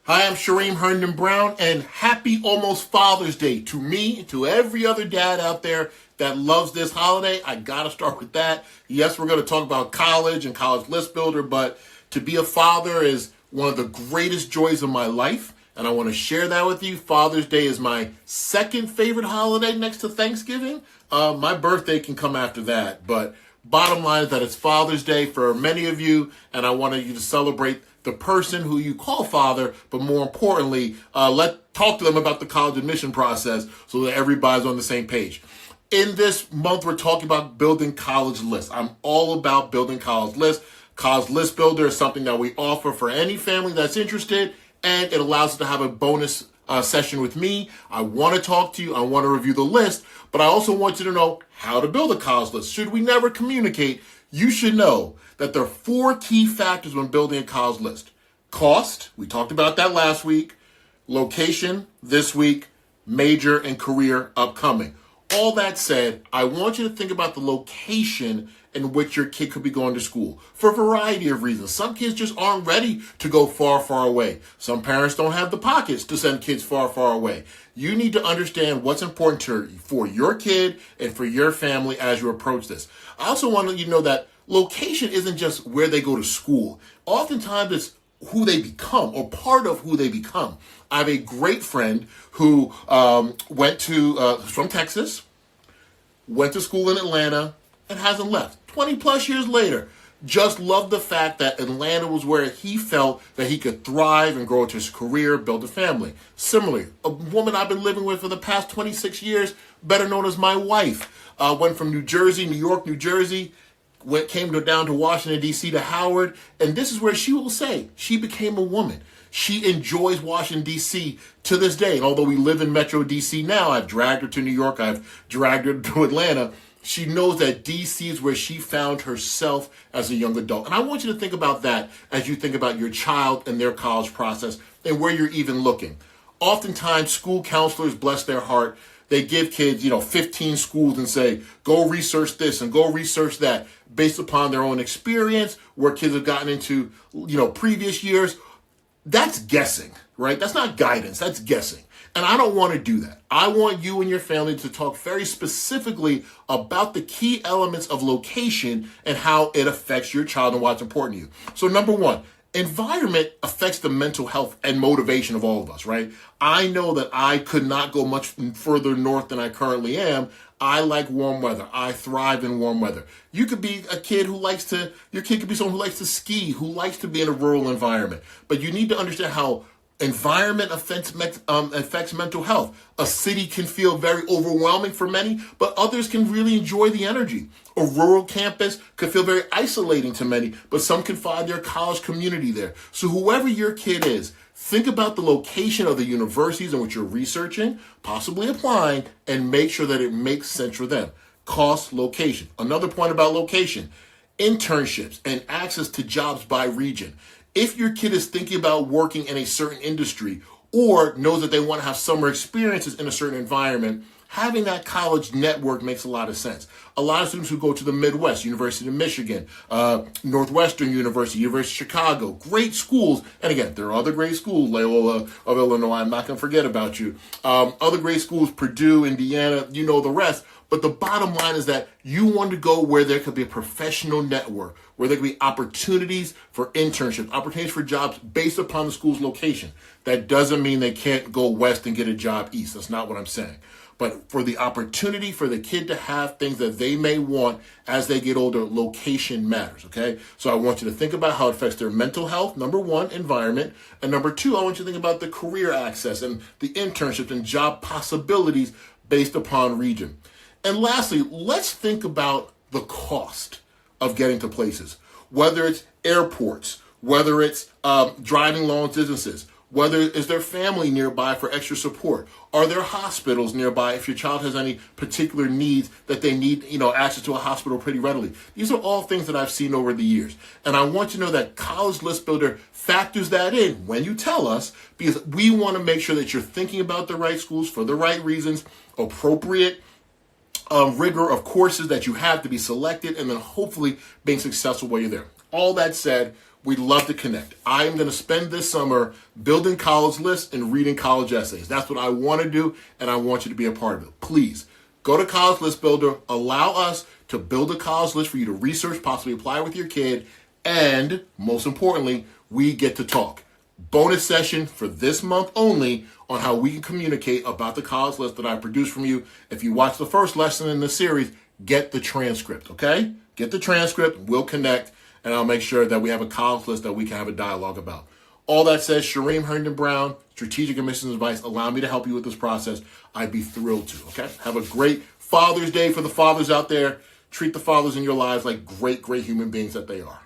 Hi, I'm Shereem Herndon-Brown, and happy almost Father's Day to me and to every other dad out there that loves this holiday. I gotta start with that. Yes, we're gonna talk about college and college list builder, but to be a father is one of the greatest joys of my life, and I want to share that with you. Father's Day is my second favorite holiday next to Thanksgiving. My birthday can come after that, but bottom line is that it's Father's Day for many of you, and I wanted you to celebrate the person who you call father, but more importantly, talk to them about the college admission process so that everybody's on the same page. In this month, we're talking about building college lists. I'm all about building college lists. College List Builder is something that we offer for any family that's interested, and it allows us to have a bonus session with me. I want to talk to you. I want to review the list, but I also want you to know how to build a college list. Should we never communicate, you should know that there are 4 key factors when building a college list. Cost, we talked about that last week. Location, this week. Major and career, upcoming. All that said, I want you to think about the location in which your kid could be going to school for a variety of reasons. Some kids just aren't ready to go far, far away. Some parents don't have the pockets to send kids far, far away. You need to understand what's important for your kid and for your family as you approach this. I also want you to know that location isn't just where they go to school. Oftentimes it's who they become or part of who they become. I have a great friend who from Texas, went to school in Atlanta, and hasn't left. 20 plus years later, just loved the fact that Atlanta was where he felt that he could thrive and grow into his career, build a family. Similarly, a woman I've been living with for the past 26 years, better known as my wife, went from New York, New Jersey, came down to Washington, D.C. to Howard, and this is where she will say she became a woman. She enjoys Washington, D.C. to this day. And although we live in Metro D.C. now, I've dragged her to New York, I've dragged her to Atlanta, she knows that D.C. is where she found herself as a young adult. And I want you to think about that as you think about your child and their college process and where you're even looking. Oftentimes, school counselors, bless their heart, they give kids, 15 schools and say, go research this and go research that based upon their own experience, where kids have gotten into, previous years. That's guessing, right? That's not guidance. That's guessing. And I don't want to do that. I want you and your family to talk very specifically about the key elements of location and how it affects your child and what's important to you. So number 1, environment affects the mental health and motivation of all of us, right? I know that I could not go much further north than I currently am. I like warm weather. I thrive in warm weather. You could be a kid your kid could be someone who likes to ski, who likes to be in a rural environment. But you need to understand how environment affects mental health. A city can feel very overwhelming for many, but others can really enjoy the energy. A rural campus could feel very isolating to many, but some can find their college community there. So whoever your kid is, think about the location of the universities in which you're researching, possibly applying, and make sure that it makes sense for them. Cost, location. Another point about location, internships and access to jobs by region. If your kid is thinking about working in a certain industry or knows that they want to have summer experiences in a certain environment, having that college network makes a lot of sense. A lot of students who go to the Midwest, University of Michigan, Northwestern University, University of Chicago, great schools. And again, there are other great schools, Loyola of Illinois, I'm not going to forget about you. Other great schools, Purdue, Indiana, the rest. But the bottom line is that you want to go where there could be a professional network, where there could be opportunities for internships, opportunities for jobs based upon the school's location. That doesn't mean they can't go west and get a job east. That's not what I'm saying. But for the opportunity for the kid to have things that they may want as they get older, location matters, okay? So I want you to think about how it affects their mental health, number 1, environment, and number 2, I want you to think about the career access and the internships and job possibilities based upon region. And lastly, let's think about the cost of getting to places, whether it's airports, whether it's driving long distances, whether is there family nearby for extra support, are there hospitals nearby if your child has any particular needs that they need, access to a hospital pretty readily. These are all things that I've seen over the years. And I want you to know that College List Builder factors that in when you tell us, because we want to make sure that you're thinking about the right schools for the right reasons, appropriate rigor of courses that you have to be selected, and then hopefully being successful while you're there. All that said, we'd love to connect. I am going to spend this summer building college lists and reading college essays. That's what I want to do, and I want you to be a part of it. Please go to College List Builder. Allow us to build a college list for you to research, possibly apply with your kid, and most importantly, we get to talk. Bonus session for this month only on how we can communicate about the college list that I produced from you. If you watch the first lesson in the series, get the transcript, okay? Get the transcript, we'll connect, and I'll make sure that we have a college list that we can have a dialogue about. All that said, Shereem Herndon-Brown, Strategic Admissions Advice, allow me to help you with this process. I'd be thrilled to, okay? Have a great Father's Day for the fathers out there. Treat the fathers in your lives like great, great human beings that they are.